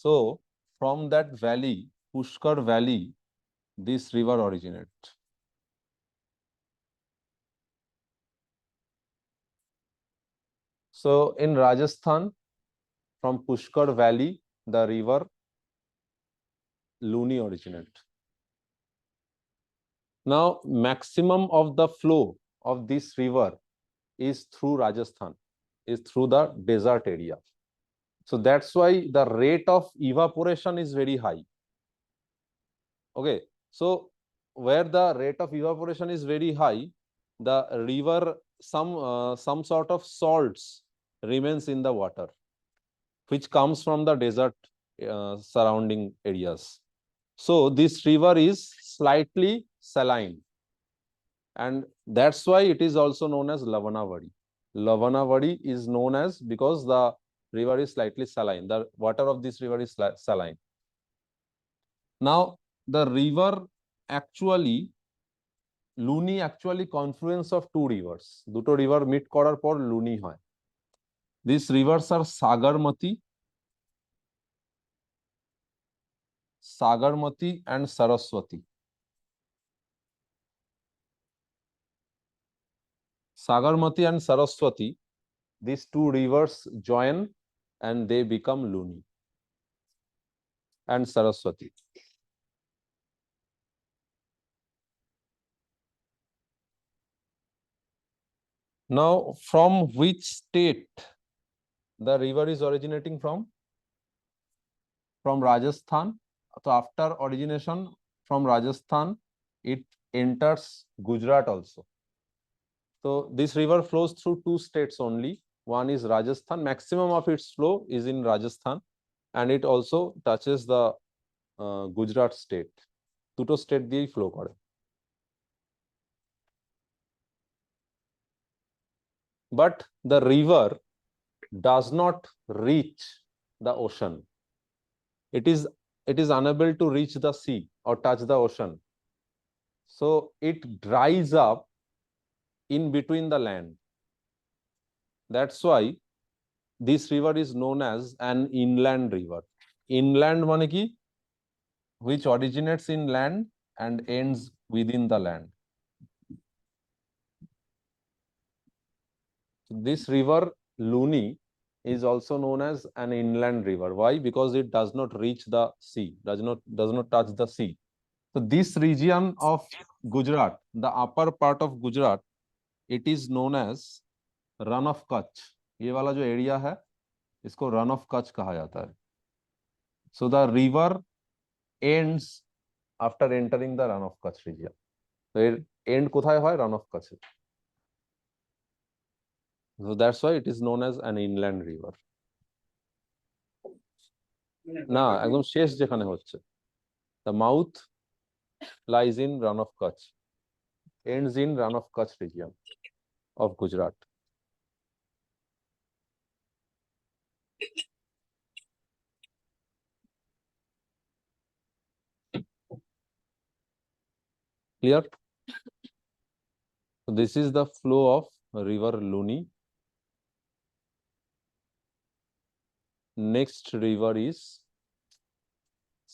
So from that valley, Pushkar Valley, this river originates. So in Rajasthan, from Pushkar Valley, the river Luni originate. Now maximum of the flow of this river is through Rajasthan, is through the desert area. So that's why the rate of evaporation is very high. Okay, so where the rate of evaporation is very high, the river, some sort of salts remains in the water, which comes from the desert surrounding areas. So this river is slightly saline, and that's why it is also known as Lavanavadi. Lavanavadi is known as because the river is slightly saline. The water of this river is saline. Now the river actually, Luni actually confluence of two rivers. দুটো river meet করার পর Luni হয়. These rivers are Sagarmati and Saraswati. Sagarmati and Saraswati, these two rivers join and they become Luni and Saraswati. Now, from which state the river is originating from? From Rajasthan. So after origination from Rajasthan, it enters Gujarat also. So this river flows through two states only. One is Rajasthan. Maximum of its flow is in Rajasthan, and it also touches the Gujarat state. দুটো state দিয়েই flow করে. But the river does not reach the ocean. It is unable to reach the sea or touch the ocean. So it dries up in between the land. That's why this river is known as an inland river. Inland মানে কি? Which originates in land and ends within the land. This river Luni is also known as an inland river. Why? Because it does not reach the sea, does not touch the sea. So this region of Gujarat, the upper part of Gujarat, it is known as Run of Kutch. ये वाला जो area है, इसको Run of Kutch कहा जाता है. So the river ends after entering the Run of Kutch region. So end কোথায় হয়? Run of Kutch. So that's why it is known as an inland river. না একদম শেষ যেখানে হচ্ছে, the mouth lies in Run of Kutch, ends in Run of Kutch region of Gujarat. Clear? So this is the flow of river Luni. Next river is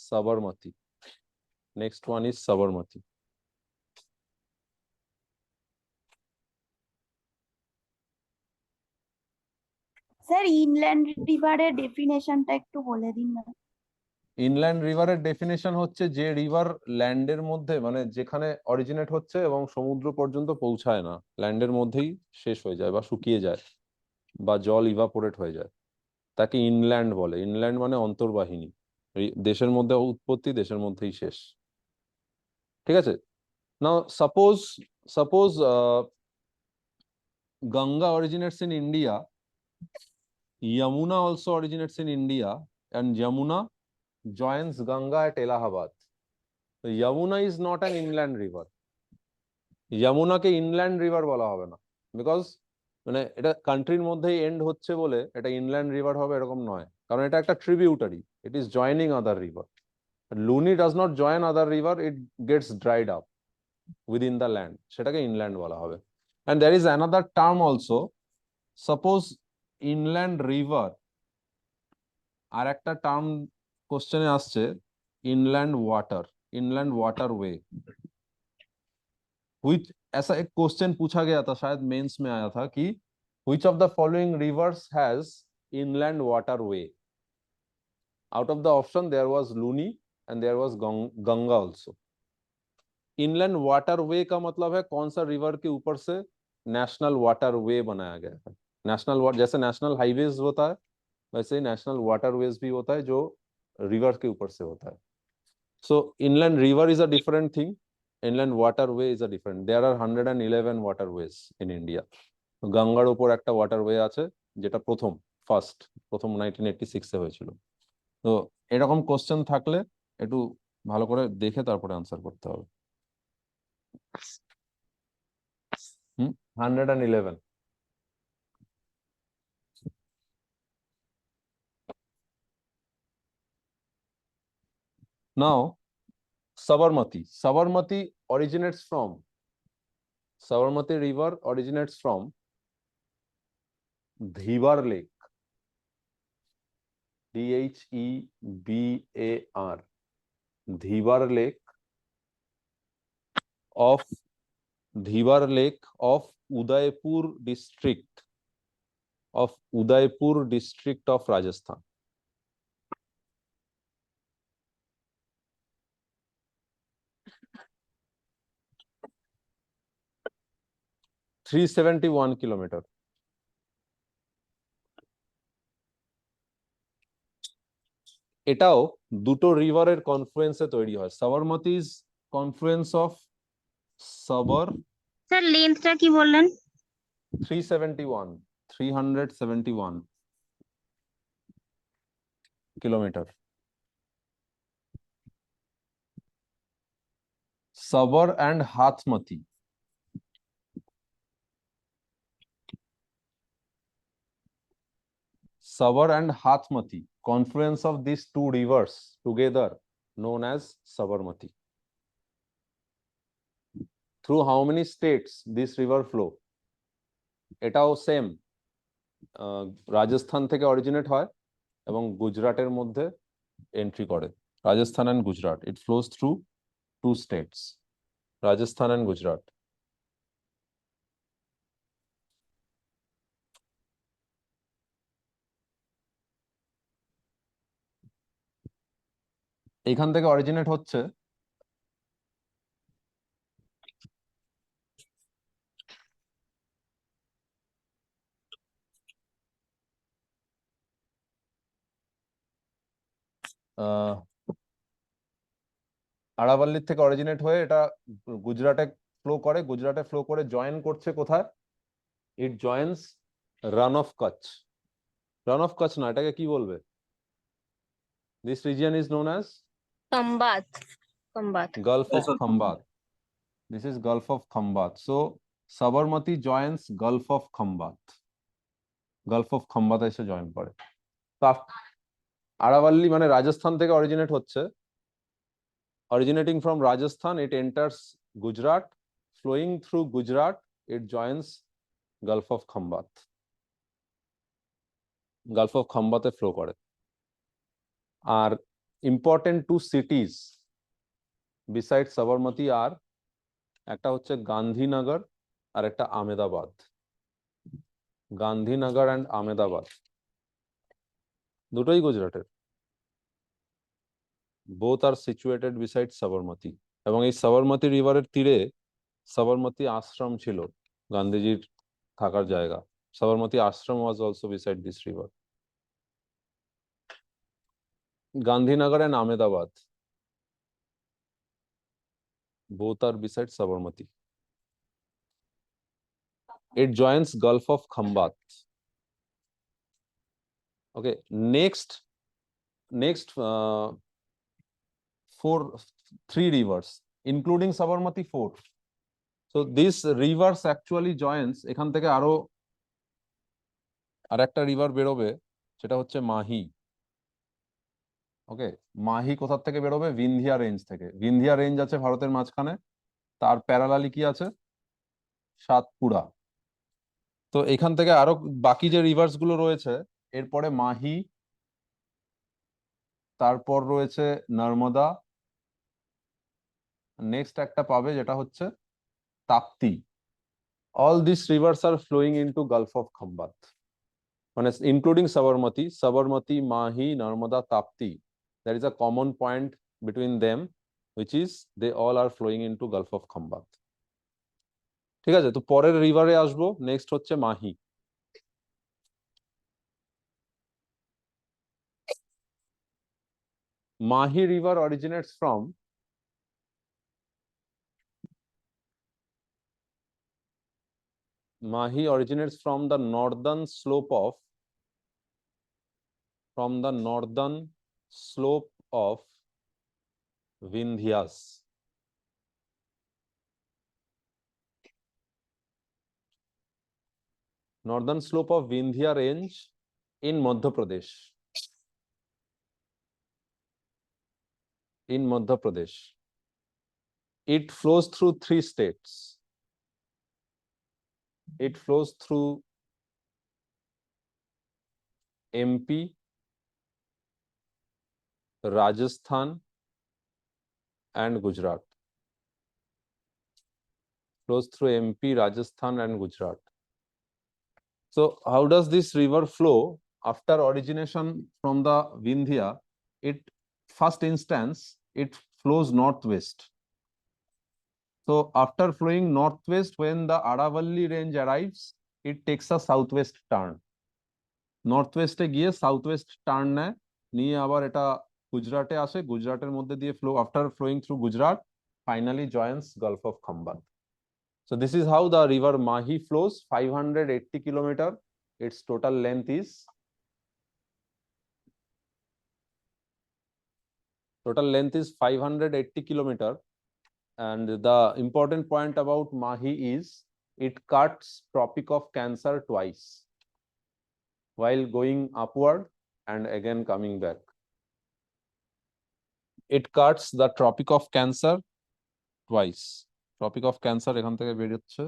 Sabarmati. Next one is Sabarmati. Sir inland রিভারের ডেফিনেশনটা একটু বলে দিন না। Inland রিভারের definition হচ্ছে যে river ল্যান্ডের মধ্যে, মানে যেখানে অরিজিনেট হচ্ছে এবং সমুদ্র পর্যন্ত পৌঁছায় না, ল্যান্ডের মধ্যেই শেষ হয়ে যায় বা শুকিয়ে যায় বা জল ইভাপোরেট হয়ে যায়, তাকে ইনল্যান্ড বলে। ইনল্যান্ড মানে অন্তর্বাহিনী, দেশের মধ্যে উৎপত্তি, দেশের মধ্যেই শেষ। ঠিক আছে? নাও suppose Ganga originates in India, Yamuna also originates in India, and Yamuna joins Ganga at Allahabad. So Yamuna is not an inland river. Yamuna ke inland river বলা হবে না, because মানে এটা কান্ট্রির মধ্যেই এন্ড হচ্ছে বলে এটা ইনল্যান্ড রিভার হবে এরকম নয়, কারণ এটা একটা tributary, it is joining other river. Luni does not join other river, it gets dried up within the land, সেটাকে ইনল্যান্ড বলা হবে। And there is another term also, suppose inland river আর একটা টার্ম क्वेश्चन আসছে inland water way which ऐसा एक question पूछा गया था, शायद मेंस में आया था कि which of the following rivers has inland waterway? Out of the option there was Luni and there was Ganga also. Inland water way का मतलब है कौन सा रिवर के ऊपर से नेशनल वाटर वे बनाया गया है। नेशनल वाटर जैसे नेशनल हाईवेज होता है वैसे ही नेशनल वाटरवेज भी होता है जो रिवर के ऊपर से होता है। So inland river is a different thing, inland waterway is a different. There are 111 waterways in India. গঙ্গার উপর একটা ওয়াটারওয়ে আছে যেটা প্রথম 1986 এ হয়েছিল। তো এরকম কোশ্চেন থাকলে একটু ভালো করে দেখে তারপরে আনসার করতে হবে। 111। Now, Sabarmati originates from, Sabarmati river originates from Dhibar Lake, Dhebar, Dhibar Lake of Udaipur district of Rajasthan. (371 kilometer). এটাও দুটো রিভারের কনফ্লুয়েন্সে তৈরি হয়। Sabarmati is confluence of Sabar. Sir লেন্থটা কি বললেন? 371 kilometre. Sabar and Hathmati, Sabar and Hathmati, confluence of these two rivers together known as Sabarmati. Through how many states this river flow? এটাও same, Rajasthan থেকে অরিজিনেট হয় এবং গুজরাটের মধ্যে এন্ট্রি করে। Rajasthan and Gujarat, it flows through two states, Rajasthan and Gujarat. এখান থেকে originate হচ্ছে আরাভাল্লির থেকে অরিজিনেট হয়ে এটা গুজরাটে ফ্লো করে জয়েন করছে কোথায়? It joins Rann of Kutch. Rann of Kutch না, এটাকে কি বলবে? This region is known as Khambat. Gulf of Khambat. This is Gulf of Khambat. So Sabarmati joins Gulf of Khambat. Gulf of Khambat এসে জয়েন করে। আরাভাল্লি মানে রাজস্থান থেকে অরিজিনেট হচ্ছে, originating from Rajasthan, it enters Gujarat, flowing through Gujarat, it joins Gulf of Khambat. Gulf of Khambat এ flow করে। আর important two cities beside Sabarmati আর একটা হচ্ছে গান্ধীনগর আর একটা আহমেদাবাদ। গান্ধীনগর অ্যান্ড আহমেদাবাদ দুটোই গুজরাটের। both are situated beside Sabarmati. এবং এই সাবরমতি রিভারের তীরে সাবরমতি আশ্রম ছিল, গান্ধীজির থাকার জায়গা। সাবরমতি আশ্রম was also beside this river. Gandhinagar and Ahmedabad both are beside Sabarmati. It joins Gulf of Khambat. Okay, next three rivers including Sabarmati 4. So these rivers actually joins, এখান থেকে আরো আরেকটা রিভার বেরোবে সেটা হচ্ছে মাহি। ওকে, মাহি কোথা থেকে বেরোবে? ভিন্ধিয়া রেঞ্জ থেকে। ভিন্ধিয়া রেঞ্জ আছে ভারতের মাঝখানে, তার প্যারালালি কি আছে? সাতপুরা। তো এখান থেকে আরো বাকি যে রিভার্স গুলো রয়েছে এরপরে মাহি, তারপর রয়েছে নর্মদা, নেক্সট একটা পাবে যেটা হচ্ছে Tapti. All these rivers are flowing into Gulf of Khambat, মানে including Sabarmati, Mahi, Narmada, Tapti. There is a common point between them, which is they all are flowing into Gulf of Khambat. ঠিক আছে, তো পরের রিভারে আসবো, next হচ্ছে Mahi. Mahi river originates from the northern slope of Vindhyas. Northern slope of Vindhya range in Madhya Pradesh. It flows through 3 states. It flows through MP, Rajasthan, and Gujarat. Flows through MP, Rajasthan, and Gujarat. So how does this river flow? After origination from the Vindhya, first instance, it flows northwest. So after flowing northwest, when the Aravalli range arrives, it takes a southwest turn. নর্থওয়েস্টে গিয়ে southwest turn নেয়, নিয়ে আবার এটা গুজরাটে আসে, গুজরাটের মধ্যে দিয়ে flow, after flowing through Gujarat, finally joins gulf of Khambhat. So this is how the river Mahi flows, 580 kilometer. Its total length is 580 kilometer. And the important point about Mahi is it cuts Tropic of Cancer twice, while going upward and again coming back. It cuts the Tropic of Cancer twice. Tropic of Cancer এখান থেকে বেরোচ্ছে,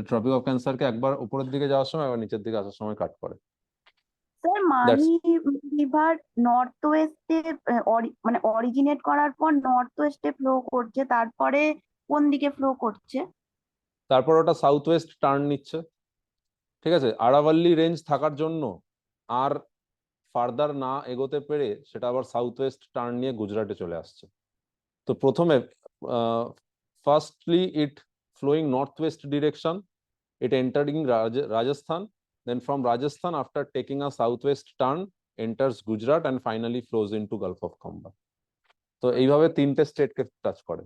tropic of ক্যান্সারকে একবার উপরের দিকে যাওয়ার সময় আবার নিচের দিকে আসার সময় কাট করে। স্যার মাহি রিভার নর্থ ওয়েস্টে মানে অরিজিনেট করার পর নর্থ ওয়েস্টে ফ্লো করছে, তারপরে কোন দিকে ফ্লো করছে? তারপর ওটা সাউথ ওয়েস্ট টার্ন নিচ্ছে। ঠিক আছে, আরাভাল্লি রেঞ্জ থাকার জন্য আর ফার্দার না এগোতে পেরে সেটা আবার সাউথ ওয়েস্ট টার্ন নিয়ে গুজরাটে চলে আসছে। তো প্রথমে firstly it flowing northwest direction, it entering Rajasthan, then from Rajasthan after taking a southwest turn enters Gujarat and finally flows into Gulf of Khambat. তো এইভাবে তিনটে স্টেটকে টাচ করে,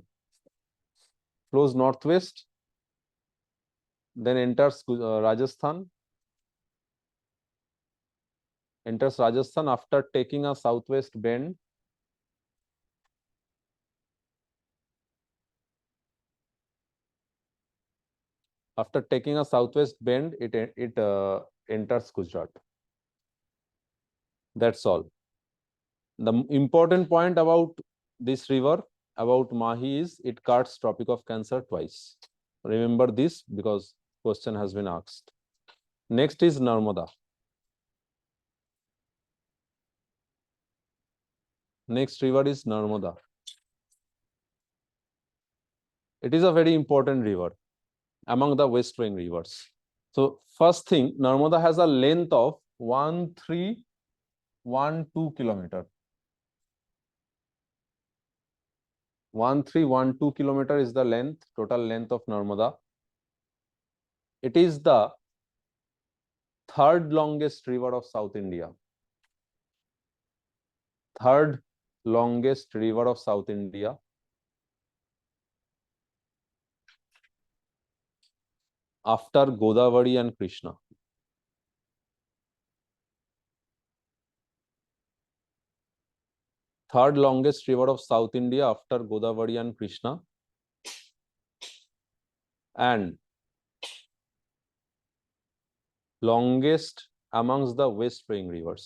flows northwest, then enters Rajasthan after taking a southwest bend, it enters Gujarat. That's all. The important point about this river, about Mahi, is it cuts Tropic of Cancer twice. Remember this because question has been asked. Next is Narmada. Next river is Narmada. It is a very important river among the west flowing rivers. So first thing, Narmada has a length of 1312 kilometer. 1312 kilometer is the length, total length of Narmada. It is the third longest river of South India. Third longest river of South India. After Godavari and Krishna. Third longest river of South India after Godavari and Krishna. And longest amongst the west flowing rivers.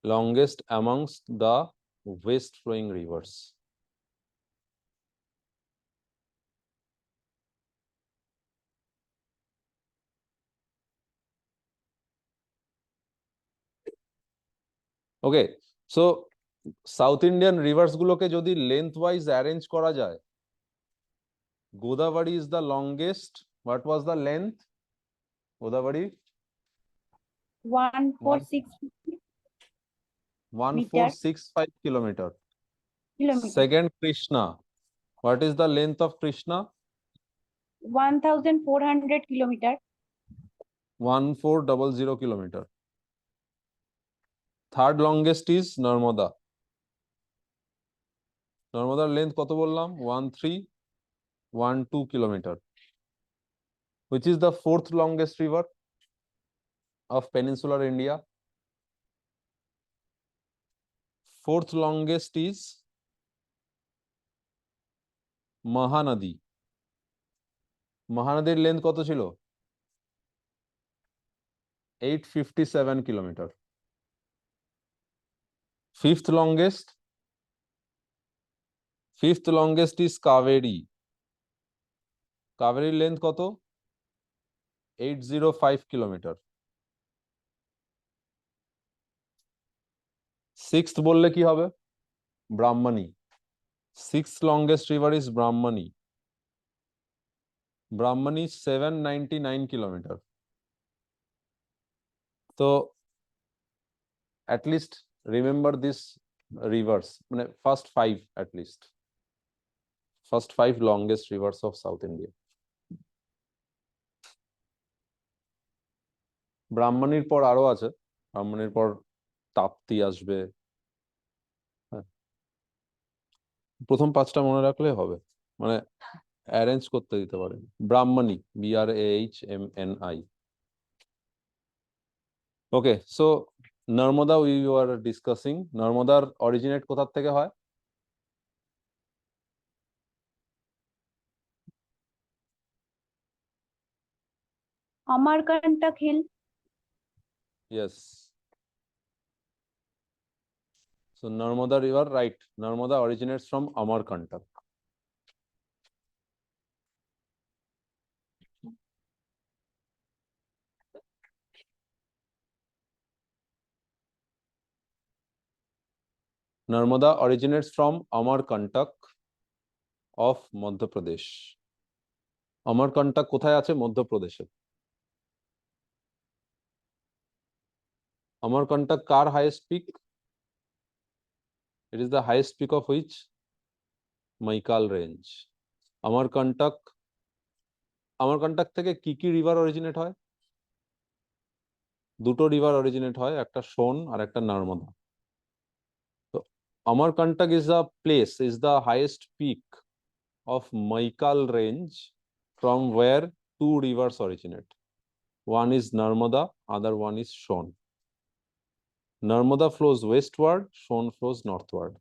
Longest amongst the west flowing rivers. Okay, so south Indian rivers গুলোকে যদি length wise arrange করা যায়, Godavari is the longest. What was the length? Godavari 1465 kilometer. kilometer. Second, Krishna. What is the length of Krishna? 1400 kilometer. 1400 kilometer. Third longest is Narmada. Narmada's length কত বললাম? 1312 kilometer. Which is the fourth longest river of peninsular India? Fourth longest is Mahanadi. Mahanadiর length কত ছিল? 857 kilometer. Fifth longest is Kaveri. Kaveri length কত? 805 kilometer. Sixth বললে কি হবে? Brahmani. Sixth longest river is Brahmani. Brahmani 799 kilometer. So at least remember this rivers, first five at least. First five longest rivers of South India. ব্রাহ্মণীর পর আরো আছে, ব্রাহ্মণীর পর তাপ্তি আসবে। প্রথম পাঁচটা মনে রাখলে হবে, অ্যারেঞ্জ করতে দিতে পারেন। Brahmani, BRAHMNI। Okay, so Narmada we are discussing. নর্মদার অরিজিনেট কোথা থেকে হয়? Amarkantak Hill. Yes. So Narmada river, right. Narmada originates from Amarkantak. Narmada originates from Amarkantak of Madhya Pradesh. Amarkantak কোথায় আছে? মধ্যপ্রদেশে। Amarkantak car highest peak? It is the highest peak of which? Maikal range. Amarkantak থেকে কি কি river originate হয়? দুটো river originate হয়, একটা সোন আর একটা নর্মদা। তো Amarkantak is a place, is the highest peak of Maikal range from where two rivers originate. One is Narmada, other one is Son. Narmada flows westward, Son flows northward.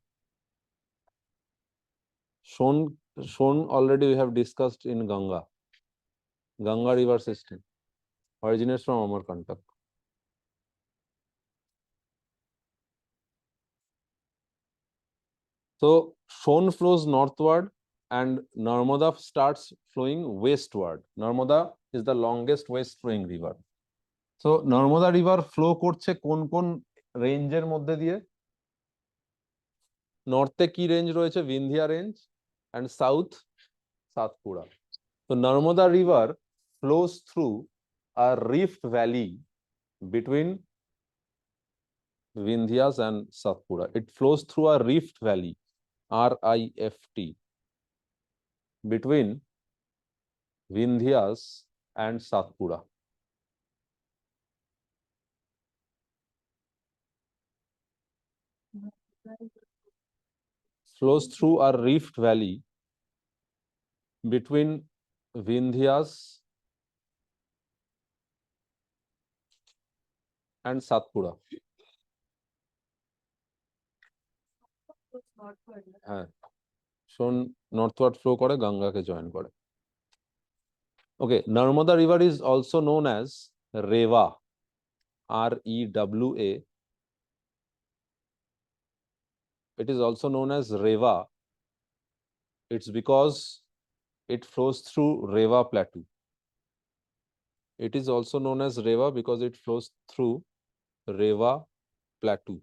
Son already we have discussed in Ganga. Ganga river system originates from Amarkantak. So Son flows northward and Narmada starts flowing westward. Narmada is the longest west flowing river. So Narmada river flow করছে কোন কোন রেঞ্জের মধ্যে দিয়ে? নর্থে কি range রয়েছে? বিন্ধিয়া range, and south Satpura. So Narmada river flows through a rift valley between Vindhyas and Satpura. It flows through a rift valley, RIFT, between Vindhyas and Satpura. Flows through a rift valley between Vindhyas and Satpura. হ্যাঁ, সোন নর্থওয়ার্ড flow করে, গঙ্গাকে join করে। Okay, Narmada river is also known as Rewa, REWA. It is also known as Rewa. It's because it flows through Rewa plateau. It is also known as Rewa because it flows through Rewa plateau.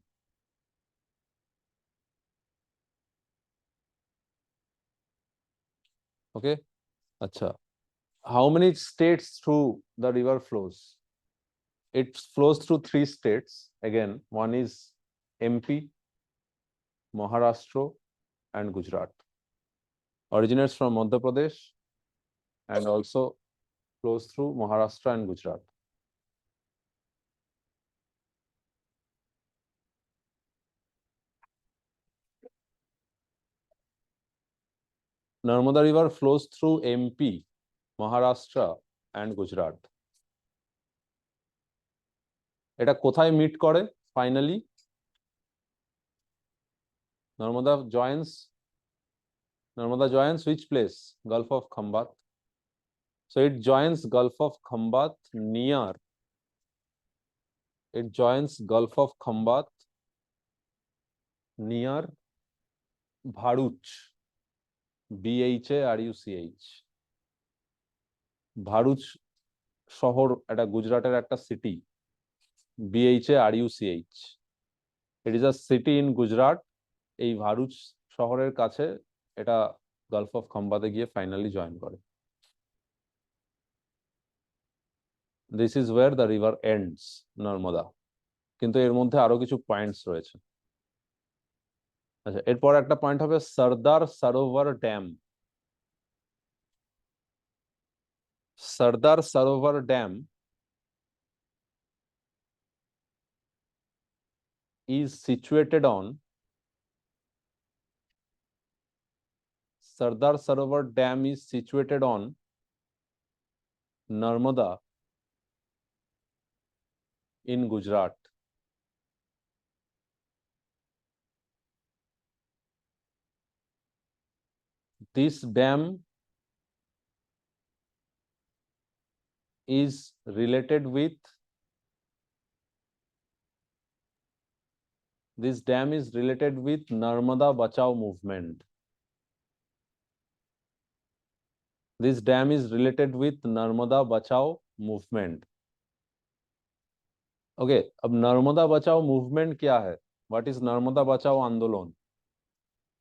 Okay. Acha. How many states through the river flows? It flows through 3 states. Again, one is MP, Maharashtra, and Gujarat. Originates from Madhya Pradesh and also flows through Maharashtra and Gujarat. Narmada River flows through MP, Maharashtra, and Gujarat. এটা কোথায় meet করে finally? Narmada joins which place? Gulf of Khambat. So it joins Gulf of Khambat near. It joins Gulf of Khambat near Bharuch. BHARUCH. Bharuch শহর এটা গুজরাটের একটা city. BHARUCH. It is a city in Gujarat. এই ভারুচ শহরের কাছে এটা Gulf of খাম্বাতে গিয়ে finally join করে। This is where the river ends, Narmada. কিন্তু এর মধ্যে আরো কিছু পয়েন্টস রয়েছে। আচ্ছা, এরপর একটা পয়েন্ট হবে Sardar Sarovar dam. Sardar Sarovar dam is situated on Sardar Sarovar Dam is situated on Narmada in Gujarat. This dam is related with Narmada Bachao movement. This dam is related with Narmada Bachao movement. Okay, अब Narmada Bachao movement क्या है? What is Narmada बचाओ आंदोलन?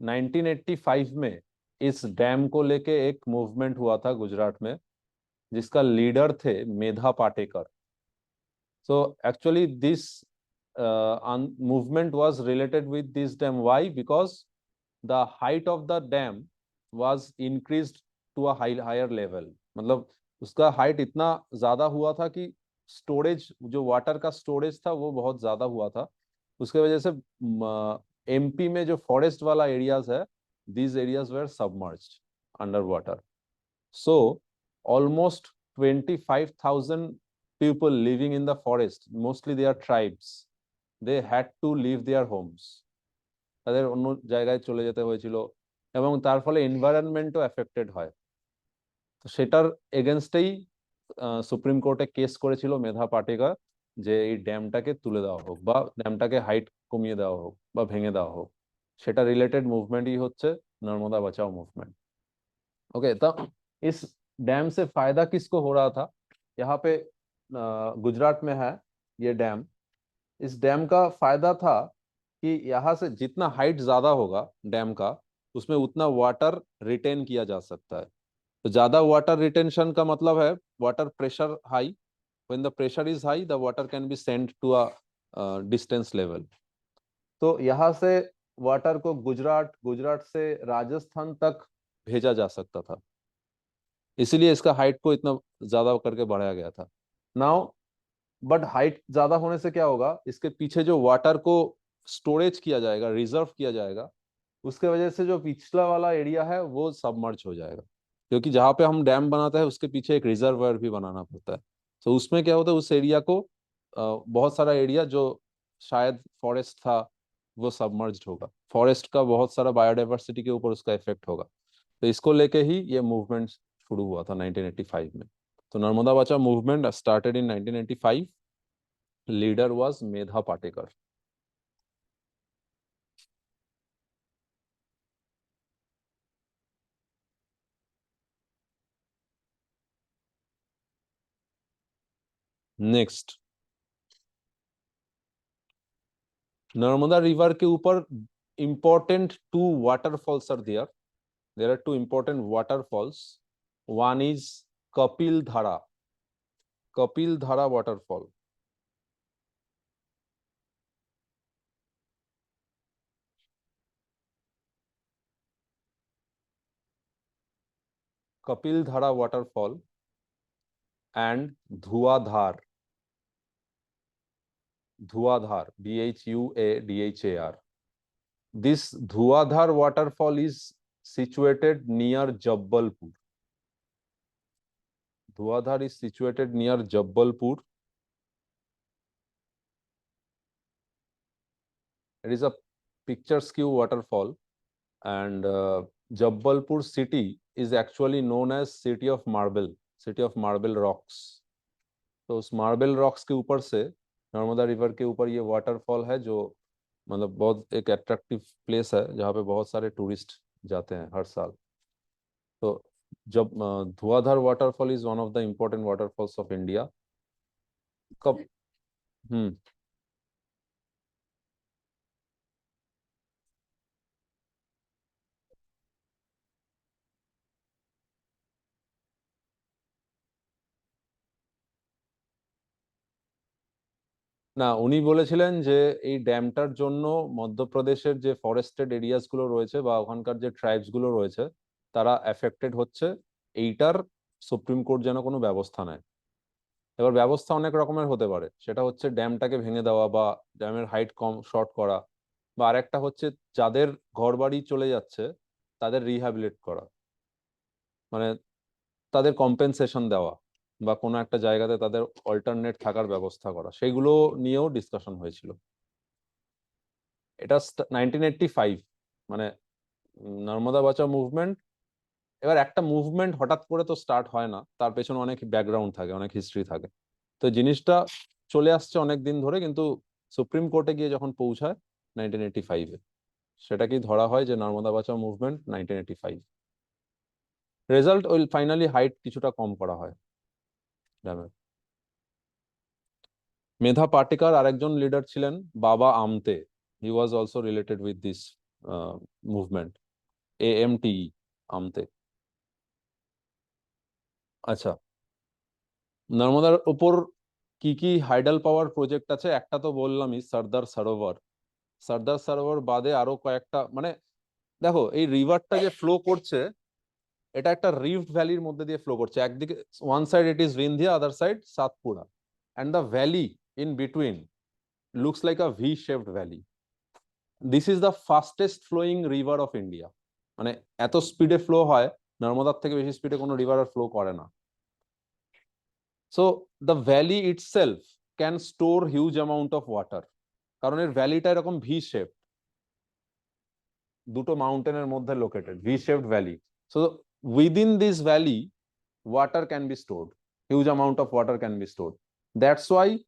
1985 में इस dam को लेके एक मूवमेंट हुआ था गुजरात में, जिसका लीडर थे मेधा Patekar. So actually this movement was related with this dam. Why? Because the height of the dam was increased to a higher level. मतलब उसका हाइट इतना ज्यादा हुआ था कि स्टोरेज, जो वाटर का स्टोरेज था वो बहुत ज्यादा हुआ था। उसके वजह से एमपी में जो फॉरेस्ट वाला एरियाज है, these areas were submerged underwater. So almost 25,000 people living in the forest, mostly they are tribes, they had to leave their homes. তাদের অন্য জায়গায় চলে যেতে হয়েছিল এবং তার ফলে এনভায়রনমেন্টও এফেক্টেড হয়। তো সেটার এগেনস্টেই সুপ্রিম কোর্টে কেস করেছিল মেধা পাটেকর যে এই ড্যামটাকে তুলে দেওয়া হোক বা ড্যামটাকে হাইট কমিয়ে দেওয়া হোক বা ভেঙে দেওয়া হোক। সেটা রিলেটেড মুভमेंटই হচ্ছে नर्मदा बचाओ मूवमेंट। ओके, तो इस डैम से फायदा किसको हो रहा था? यहाँ पे गुजरात में है ये डैम। इस डैम का फायदा था कि यहाँ से जितना हाइट ज्यादा होगा डैम का, उसमें उतना वाटर रिटेन किया जा सकता है। तो ज्यादा वाटर रिटेंशन का मतलब है water pressure high. When the pressure is high, the water can be sent to a distance level. तो यहाँ से वाटर को गुजरात से राजस्थान तक भेजा जा सकता था, इसीलिए इसका हाइट को इतना ज्यादा करके बढ़ाया गया था। नाउ बट हाइट ज्यादा होने से क्या होगा? इसके पीछे जो वाटर को स्टोरेज किया जाएगा, रिजर्व किया जाएगा, उसके वजह से जो पिछला वाला एरिया है वो सबमर्ज हो जाएगा। क्योंकि जहाँ पे हम डैम बनाते हैं उसके पीछे एक रिजर्वायर भी बनाना पड़ता है। तो उसमें क्या होता है, उस एरिया को बहुत सारा एरिया जो शायद फॉरेस्ट था वो सबमर्ज्ड होगा। फॉरेस्ट का बहुत सारा बायोडाइवर्सिटी के ऊपर उसका इफेक्ट होगा। तो इसको लेके ही ये मूवमेंट शुरू हुआ था 1985 में। तो Narmada Bachao movement started in 1985। Leader was Medha Patkar. Next, Narmada river के ऊपर important 2 waterfalls are there. there are two important waterfalls. One is Kapil Dhara waterfall. Kapil Dhara waterfall and Dhuadhar, Bhuadhar. This Dhuadhar waterfall is situated near Jabbalpur. Dhuadhar is situated near Jabbalpur. It is a picturesque waterfall, and Jabbalpur city is actually known as city of marble rocks. तो उस marble rocks के ऊपर से Narmada river के ऊपर ये waterfall है, जो मतलब बहुत एक अट्रैक्टिव प्लेस है जहाँ पे बहुत सारे टूरिस्ट जाते हैं हर साल। तो जब धुआंधार waterfall is one of the important waterfalls of India. कब না, উনি বলেছিলেন যে এই ড্যামটার জন্য মধ্যপ্রদেশের যে ফরেস্টেড এরিয়াস গুলো রয়েছে বা ওখানকার যে ট্রাইবস গুলো রয়েছে তারা এফেক্টেড হচ্ছে, এইটার সুপ্রিম কোর্ট যেন কোনো ব্যবস্থা নেয়। এবার ব্যবস্থা অনেক রকমের হতে পারে, সেটা হচ্ছে ড্যামটাকে ভেঙে দেওয়া বা ড্যামের হাইট কম শর্ট করা, বা আরেকটা হচ্ছে যাদের ঘরবাড়ি চলে যাচ্ছে তাদের রিহ্যাবিলিট করা, মানে তাদের কম্পেনসেশন দেওয়া বা কোনো একটা জায়গাতে তাদের অল্টারনেট থাকার ব্যবস্থা করা, সেইগুলো নিয়েও ডিসকাশন হয়েছিল। এটা 1985, মানে নর্মদা বাঁচাও মুভমেন্ট। এবার একটা মুভমেন্ট হঠাৎ করে তো স্টার্ট হয় না, তার পেছনে অনেক ব্যাকগ্রাউন্ড থাকে, অনেক হিস্ট্রি থাকে। তো জিনিসটা চলে আসছে অনেক দিন ধরে, কিন্তু সুপ্রিম কোর্টে গিয়ে যখন পৌঁছায় 1985-এ, সেটাকেই ধরা হয় যে নর্মদা বাঁচাও মুভমেন্ট 1985। রেজাল্ট ওই ফাইনালি হাইট কিছুটা কম করা হয় ড্যামের। মেধা পাটিকার আরেকজন লিডার ছিলেন Baba Amte, he was also related with this movement, AMTE, Amte. আচ্ছা, নর্মদার উপর কি কি হাইডাল পাওয়ার প্রজেক্ট আছে? একটা তো বললামই, সর্দার সরোবর বাদে আরো কয়েকটা, মানে দেখো এই রিভারটা যে ফ্লো করছে এটা একটা রিফট ভ্যালির মধ্যে দিয়ে ফ্লো করছে। একদিকে one side it is Vindhya, other side Satpura, and the valley in between looks like a V shaped valley. This is the fastest flowing river of India. মানে এত স্পিডে ফ্লো হয়, নর্মদার থেকে বেশি স্পিডে কোনো রিভার আর ফ্লো করে না। So the valley itself can store huge amount of water, কারণ এর ভ্যালিটা এরকম ভি শেপ, দুটো মাউন্টেনের মধ্যে located V shaped valley. So within this valley water can be stored, huge amount of water can be stored. That's why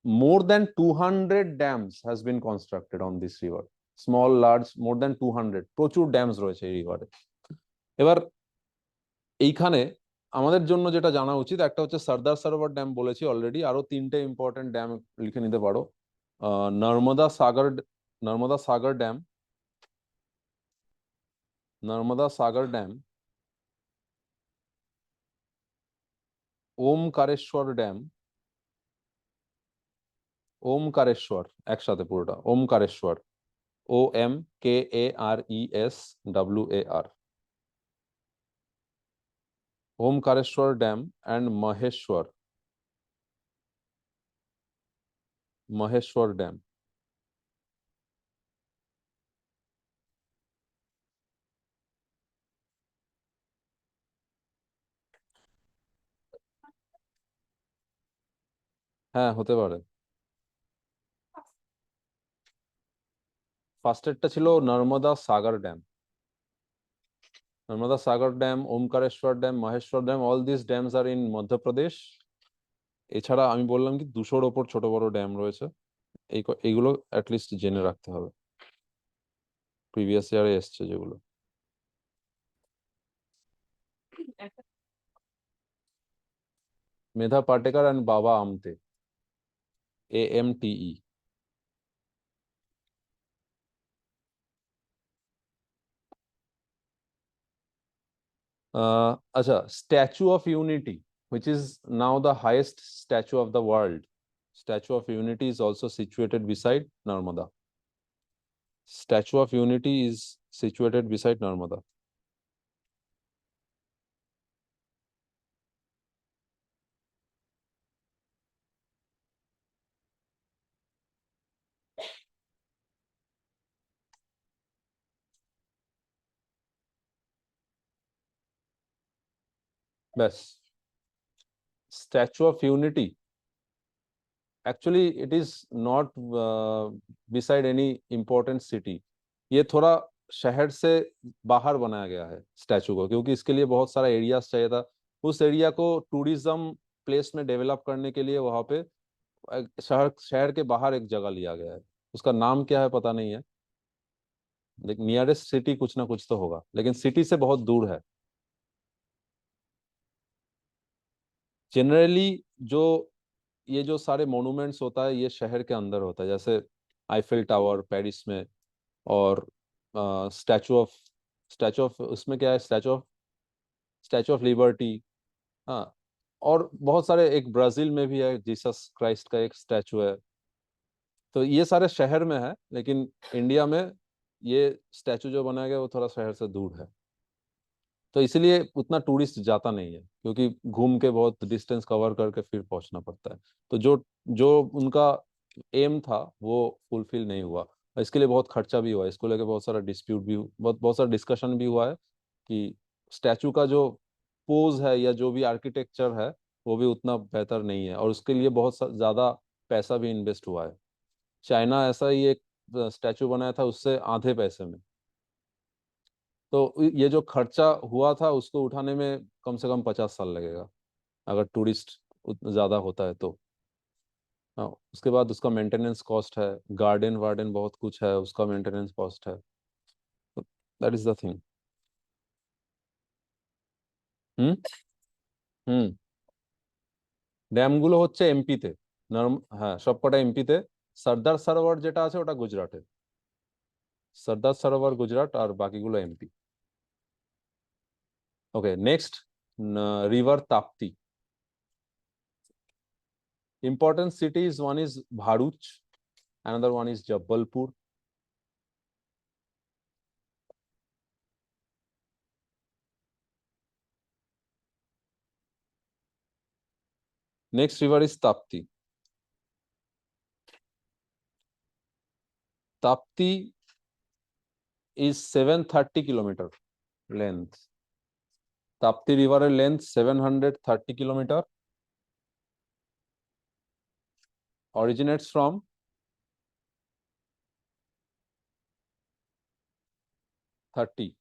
more than 200 dams has been constructed on this river, small large, more than 200, প্রচুর dams রয়েছে এই রিভারে। এবার এইখানে আমাদের জন্য যেটা জানা উচিত, একটা হচ্ছে সর্দার সরোবর ড্যাম বলেছি অলরেডি, আরো তিনটে ইম্পর্টেন্ট ড্যাম লিখে নিতে পারো। নর্মদা সাগর ড্যাম, ওমকারেশ্বর ড্যাম, একসাথে পুরোটা, Omkareshwar, OMKARESWAR, Omkareshwar dam and Maheshwar dam. হ্যাঁ, হতে পারে। ফার্স্টেরটা ছিল নর্মদা সাগর dam, Omkareshwar dam, Maheshwar dam, all this dams R in Madhya Pradesh. এছাড়া আমি বললাম কি 200-র ওপর ছোট বড় ড্যাম রয়েছে, এইগুলো অ্যাটলিস্ট জেনে রাখতে হবে, প্রিভিয়াস ইয়ারে এসছে যেগুলো। মেধা পাটেকার অ্যান্ড বাবা আমতে, AMTE। अच्छा, statue of unity, which is now the highest statue of the world. Statue of Unity is also situated beside Narmada. Statue of Unity is situated beside Narmada. Bas. Statue of Unity, actually it is not beside any important city. ये थोड़ा शहर से बाहर बनाया गया है statue को, क्योंकि इसके लिए बहुत सारा एरियाज चाहिए था। उस एरिया को टूरिज्म प्लेस में डेवलप करने के लिए वहां पे शहर शहर के बाहर एक जगह लिया गया है। उसका नाम क्या है पता नहीं है, लेकिन नियरेस्ट सिटी कुछ ना कुछ तो होगा, लेकिन सिटी से बहुत दूर है। जनरली जो ये जो सारे मोनूमेंट्स होता है ये शहर के अंदर होता है, जैसे आईफिल टावर पेरिस में, और स्टैचू ऑफ उसमें क्या है, स्टैचू ऑफ लिबर्टी। हाँ, और बहुत सारे, एक ब्राजील में भी है जीसस क्राइस्ट का एक स्टैचू है। तो ये सारे शहर में है, लेकिन इंडिया में ये स्टैचू जो बनाया गया वो थोड़ा शहर से दूर है, तो इसलिए उतना टूरिस्ट जाता नहीं है, क्योंकि घूम के बहुत डिस्टेंस कवर करके फिर पहुंचना पड़ता है। तो जो जो उनका एम था वो फुलफिल नहीं हुआ, और इसके लिए बहुत खर्चा भी हुआ। इसको लेके बहुत सारा डिस्प्यूट भी, बहुत बहुत सारा डिस्कशन भी हुआ है कि स्टैचू का जो पोज है या जो भी आर्किटेक्चर है वो भी उतना बेहतर नहीं है, और उसके लिए बहुत ज्यादा पैसा भी इन्वेस्ट हुआ है। चाइना ऐसा ही एक स्टैचू बनाया था उससे आधे पैसे में। तो ये जो खर्चा हुआ था उसको उठाने में कम से कम 50 साल लगेगा, अगर टूरिस्ट ज्यादा होता है तो। हाँ, उसके बाद उसका मेंटेनेंस कॉस्ट है, गार्डन वार्डन बहुत कुछ है, उसका मेंटेनेंस कॉस्ट है। That is the thing. Hmm hmm ড্যামগুলো হচ্ছে এমপিতে। হ্যাঁ, সবকটা এমপিতে। সর্দার সরোবর যেটা আছে ওটা গুজরাটে। সর্দার সরোবর গুজরাট, আর বাকিগুলো MP. Okay, next, river Tapti. Important cities, one is Bharuch, another one is Jabalpur. Next river is Tapti. Tapti is 730 kilometer length. Tapti river length 730 kilometer. Originates from 30.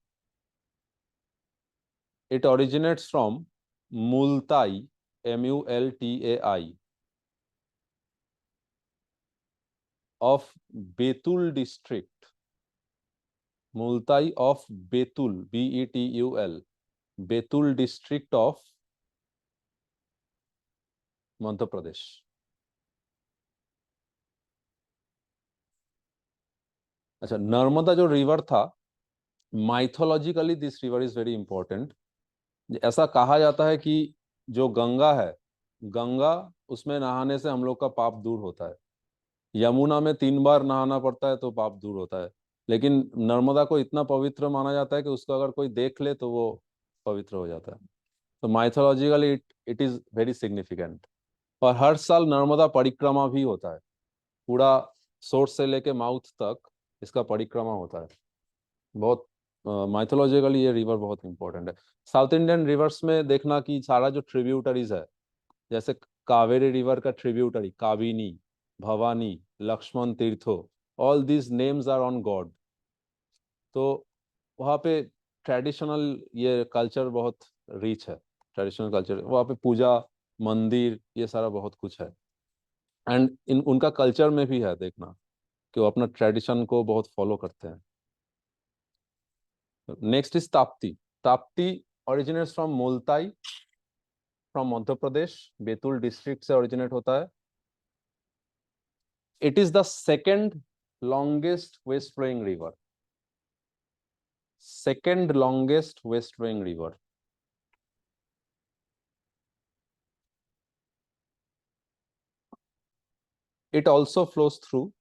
It originates from Multai, Multai, of Betul district. Multai of Betul, Betul, Betul district of Madhya Pradesh. अच्छा, नर्मदा जो river था, mythologically this river is very important. ऐसा कहा जाता है कि जो गंगा है, गंगा, उसमें नहाने से हम लोग का पाप दूर होता है। यमुना में 3 बार नहाना पड़ता है तो पाप दूर होता है, लेकिन नर्मदा को इतना पवित्र माना जाता है कि उसको अगर कोई देख ले तो वो पवित्र हो जाता है। तो mythologically it is very significant. और हर साल नर्मदा परिक्रमा भी होता है, पूरा सोर्स से लेके माउथ तक इसका परिक्रमा होता है। बहुत माइथोलॉजिकली ये रिवर बहुत इंपॉर्टेंट है। साउथ इंडियन रिवर्स में देखना कि सारा जो ट्रिब्यूटरीज है, जैसे कावेरी रिवर का tributary Kabini, Bhavani, Lakshmana Tirtha, all these names are on god. तो वहाँ पे ट्रेडिशनल ये कल्चर बहुत रिच है। ट्रेडिशनल कल्चर वहाँ पे पूजा, मंदिर, ये सारा बहुत कुछ है। एंड इन उनका कल्चर में भी है देखना कि वो अपना ट्रेडिशन को बहुत फॉलो करते हैं। Next is Tapti. Tapti originates from Multai, from Madhya Pradesh, Betul district से ओरिजिनेट होता है। It is the second longest west flowing river, second longest west flowing river. It also flows through.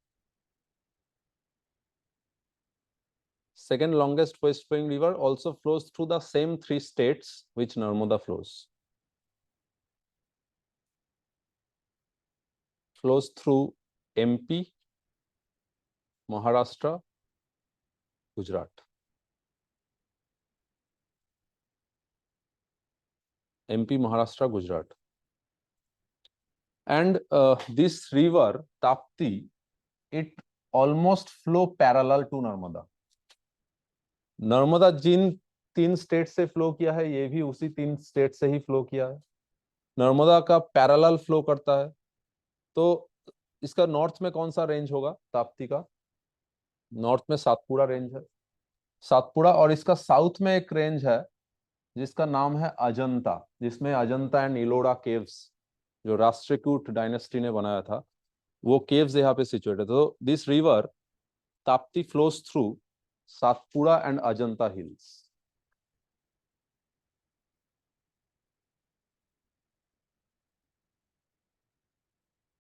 Second longest west flowing river also flows through the same 3 states which Narmada flows. Flows through MP, Maharashtra, Gujarat. MP, Maharashtra, Gujarat. And this river, Tapti, it almost flow parallel to Narmada. Narmada जिन 3 state से flow किया है, ये भी उसी 3 state से ही flow किया है. नर्मदा का पैरेलल फ्लो करता है. तो इसका नॉर्थ में कौन सा रेंज होगा ताप्ती का? नॉर्थ में सातपुड़ा रेंज है. सातपुड़ा. और इसका साउथ में एक रेंज है जिसका नाम है अजंता, जिसमें अजंता एंड इलोरा केव्स जो राष्ट्रकूट डायनेस्टी ने बनाया था, वो केव्स यहाँ पे सिचुएटेड. तो this river Tapti flows through Satpura and Ajanta hills.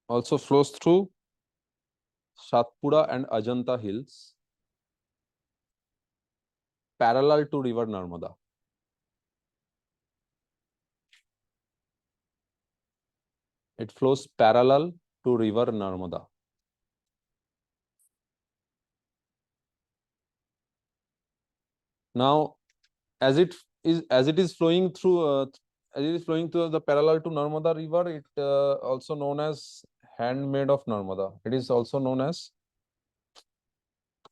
Also flows through Satpura and Ajanta hills, parallel to river Narmada. It flows parallel to river Narmada. Now, as it is flowing through the parallel to Narmada river, it also known as handmaid of Narmada. It is also known as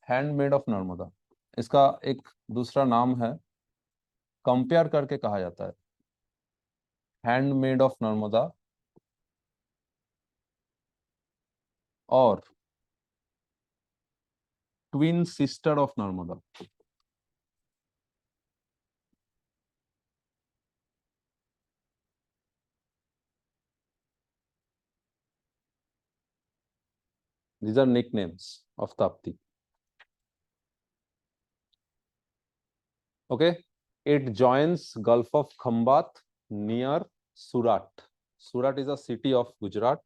handmaid of Narmada. इसका एक दूसरा नाम है, compare करके कहा जाता है, handmade of Narmada और twin sister of Narmada. These are nicknames of Tapti. Okay, it joins Gulf of Khambat near Surat. Surat is a city of Gujarat.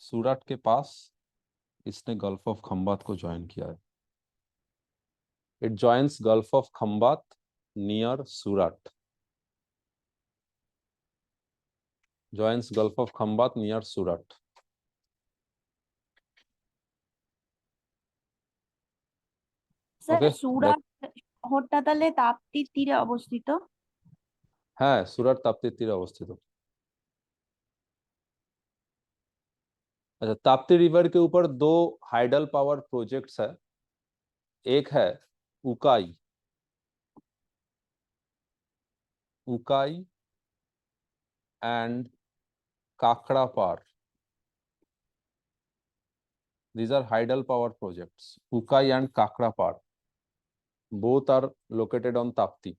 Surat के पास इसने Gulf of Khambat को join किया है. It joins Gulf of Khambat near Surat. Joins Gulf of Khambat near Surat. Sir Surat শহরটা তাহলে তাপ্তির তীরে অবস্থিত? হ্যাঁ, সুরাট তাপ্তির তীরে অবস্থিত. अच्छा, ताप्ती रिवर के ऊपर 2 हाइडल पावर प्रोजेक्ट्स है. एक है Ukai and Kakrapar. These are hydel power projects. Ukai and Kakrapar. Both are located on Tapti.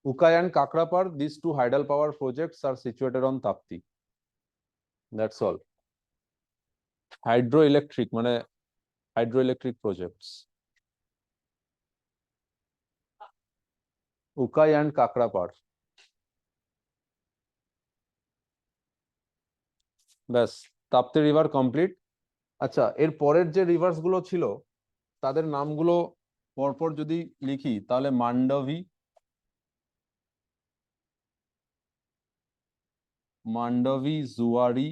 Ukai and Kakrapar, these 2 hydel power projects are situated on Tapti. That's all. Hydroelectric projects. Ukai and Kakrapar. ব্যাস, Tapti river complete. আচ্ছা, এর পরের যে reverse গুলো ছিল তাদের নামগুলো পরপর যদি লিখি তাহলে মান্ডবী, জুয়ারি,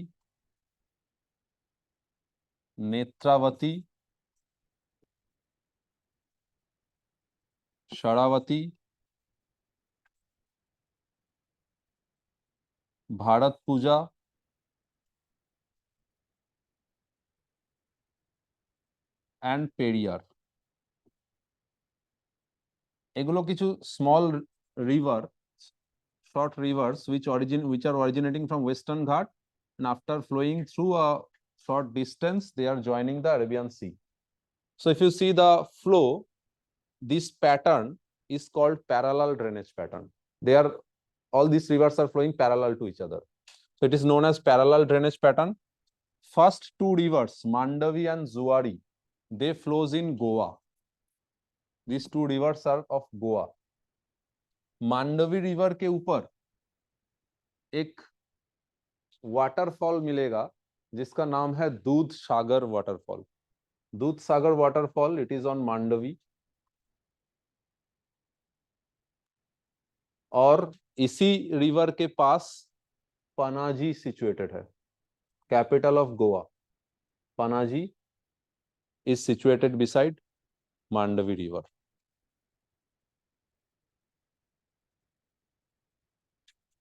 নেত্রাবতী, শরাবতী, ভারত পূজা, and পেরিয়ার. এগুলো কিছু small river, short rivers which are originating from Western Ghat, and after flowing through a short distance they are joining the Arabian Sea. So if you see the flow, this pattern is called parallel drainage pattern. All these rivers are flowing parallel to each other, so it is known as parallel drainage pattern. First 2 rivers, Mandavi and Zuari, they flows in Goa. These two rivers are of Goa. Mandovi river के ऊपर एक waterfall मिलेगा जिसका नाम है दूध Sagar waterfall. Dudh Sagar waterfall, it is on Mandovi. और इसी रिवर के पास पनाजी सिचुएटेड है. Capital of Goa Panaji is situated beside Mandovi river.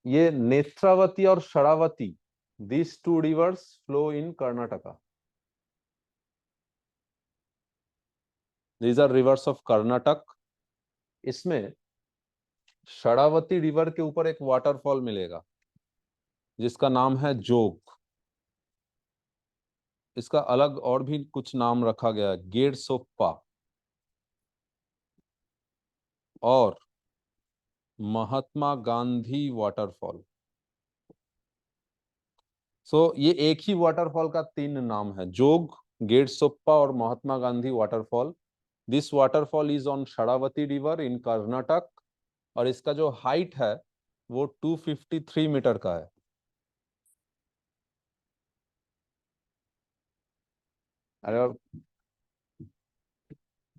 ये नेत्रावती और Sharavati, these two rivers flow in Karnataka. These are rivers of Karnataka. इसमें शरावती रिवर के ऊपर एक वाटरफॉल मिलेगा जिसका नाम है जोग. इसका अलग और भी कुछ नाम रखा गया है, गेरसोप्पा और महात्मा गांधी वाटरफॉल. सो ये एक ही वाटरफॉल का तीन नाम है, जोग, गेरसोप्पा और Mahatma Gandhi waterfall. This waterfall is on Sharavati river in Karnataka और इसका जो हाइट है वो 253 मीटर का है. अरे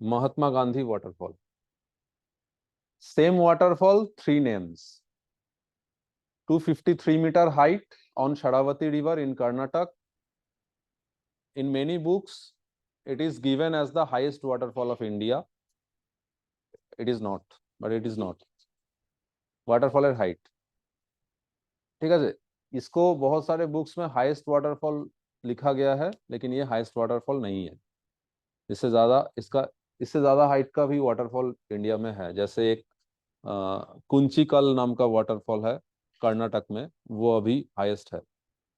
Mahatma Gandhi waterfall, same waterfall, three names. 253 meter height on Sharavati river in Karnataka. In many books it is given as the highest waterfall of India. It is not, but it is not. Waterfall er height, ठीक है. इसको बहुत सारे books में highest waterfall लिखा गया है लेकिन ये हाईएस्ट वाटरफॉल नहीं है. इससे ज्यादा हाइट का भी वाटरफॉल इंडिया में है. जैसे एक कुंचिकल नाम का वाटरफॉल है कर्नाटक में, वो अभी हाईएस्ट है,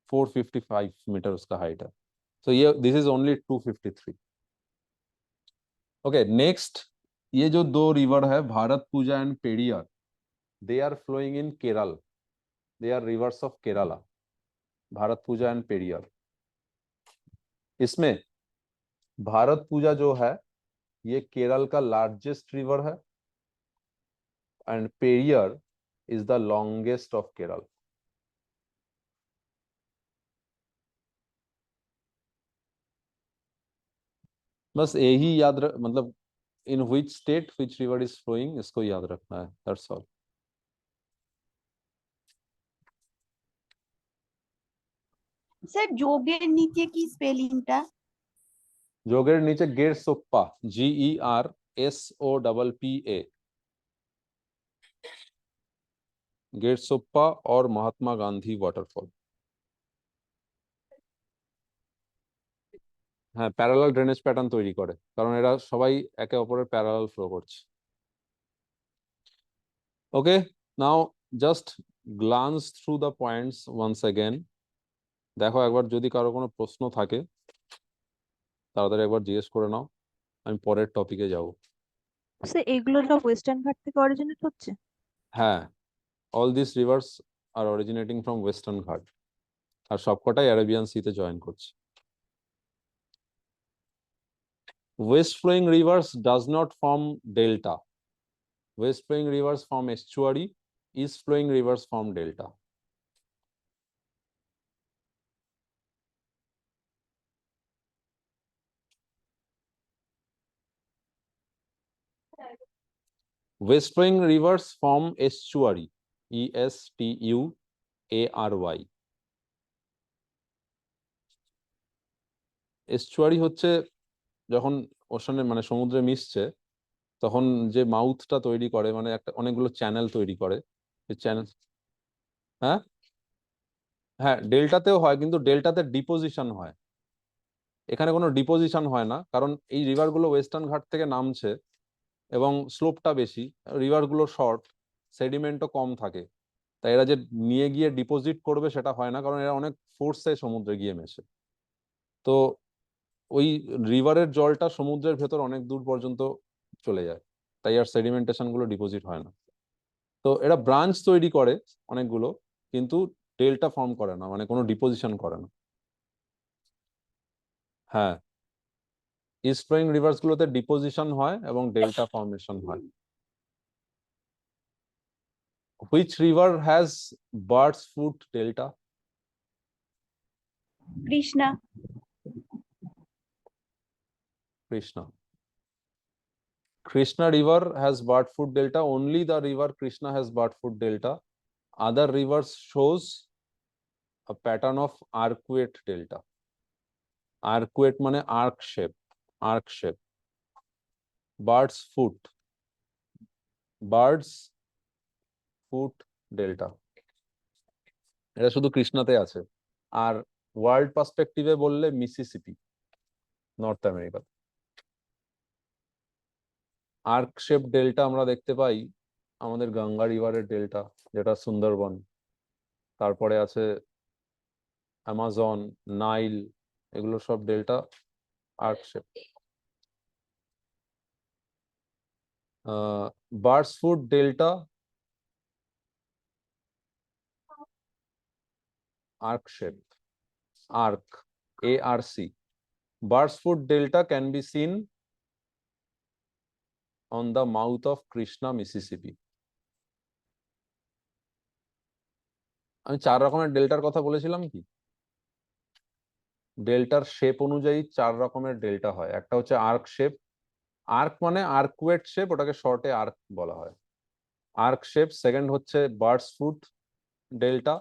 455 मीटर उसका हाइट है. सो ये this is only 253. Okay, next ये जो दो रिवर है Bharathapuzha and Periyar, they are flowing in Kerala. They are rivers of Kerala, Bharathapuzha and Periyar. इसमें भारत पूजा जो है ये केरल का लार्जेस्ट रिवर है and Periyar is the longest of Kerala. बस यही याद मतलब in which state which river is flowing, इसको याद रखना है, दैट्स ऑल. স্যার যোগের নিচে কি স্পেলিংটা? जोगेर नीचे गेरसोप्पा, GERSOPPA, गेरसोप्पा और महात्मा गांधी वाटरफॉल. হ্যাঁ, প্যারালাল ড্রেনেজ প্যাটার্ন তৈরি করে কারণ এরা সবাই একে অপরের প্যারালাল ফ্লো করছে. Okay, now just glance through the points once again. দেখো একবার যদি কারো কোনো প্রশ্ন থাকে তাড়াতাড়ি একবার জিজ্ঞেস করে নাও, আমি পরের টপিকে যাব. স্যার এগুলো সব ওয়েস্টার্ন ঘাট থেকে অরিজিনেট হচ্ছে? হ্যাঁ, all this rivers are originating from western ghat আর সবকটাই অ্যারাবিয়ান সিতে জয়েন করছে. West flowing rivers does not form delta. West flowing rivers form estuary. East flowing rivers form delta. West flowing rivers form estuary. ESTUARY. estuary হচ্ছে যখন Oshane মানে সমুদ্রে মিশছে তখন যে মাউথটা তৈরি করে, মানে একটা অনেকগুলো চ্যানেল তৈরি করে. এই চ্যানেল, হ্যাঁ হ্যাঁ, ডেল্টাতেও হয় কিন্তু ডেল্টাতে ডিপোজিশন হয়, এখানে কোনো ডিপোজিশন হয় না কারণ এই রিভারগুলো ওয়েস্টার্ন ঘাট থেকে নামছে এবং স্লোপটা বেশি, রিভারগুলো শর্ট, সেডিমেন্টও কম থাকে, তাই এরা যে নিয়ে গিয়ে ডিপোজিট করবে সেটা হয় না কারণ এরা অনেক ফোর্সে সমুদ্রে গিয়ে মেশে. তো ওই রিভারের জলটা সমুদ্রের ভেতর অনেক দূর পর্যন্ত চলে যায়, তাই আর সেডিমেন্টেশন গুলো ডিপোজিট হয় না. তো এরা ব্রাঞ্চ তৈরি করে অনেকগুলো কিন্তু ডেল্টা ফর্ম করে না, মানে কোনো ডিপোজিশন করে না. হ্যাঁ, ইস্ট ফ্লোয়িং রিভার্স গুলোতে ডিপোজিশন হয় এবং ডেল্টা ফর্মেশন হয়। Which river has bird's foot delta? Krishna. Krishna. Krishna river has bird foot delta. Only the river Krishna has bird foot delta. Other rivers shows a pattern of arcuate delta. Arcuate মানে arc shape. Arc shape. Bird's foot. Bird's foot delta. এটা শুধু কৃষ্ণাতে আছে। আর world পার্সপেক্টিভে বললে Mississippi, North America. Arc shape delta আমরা দেখতে পাই আমাদের Ganga রিভারের delta, যেটা সুন্দরবন, তারপরে আছে অ্যামাজন, নাইল, এগুলো সব delta arc shape. Birds foot delta arc shape, arc, ARC. Bird's foot delta can be seen on the mouth of Krishna, Mississippi. আমি 4 রকমের ডেল্টার কথা বলেছিলাম কি? ডেল্টার শেপ অনুযায়ী 4 রকমের ডেল্টা হয়। একটা হচ্ছে আর্ক শেপ। আর্ক মানে আর্কুয়েট শেপ, ওটাকে শর্টে আর্ক বলা হয়। Arc shape. সেকেন্ড হচ্ছে বার্ডস ফুট ডেল্টা।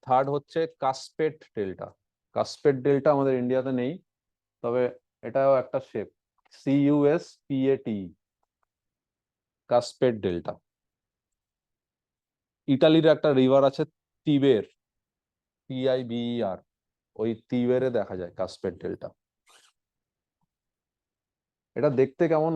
থার্ড হচ্ছে কাসপেট ডেল্টা। কাসপেট ডেল্টা আমাদের ইন্ডিয়াতে নেই, তবে এটাও একটা শেপ, CUSPAT, কাসপেট ডেল্টা। ইটালির একটা রিভার আছে তিবের, TIBER, ওই তিবেরে দেখা যায় কাসপেট ডেল্টা। এটা দেখতে কেমন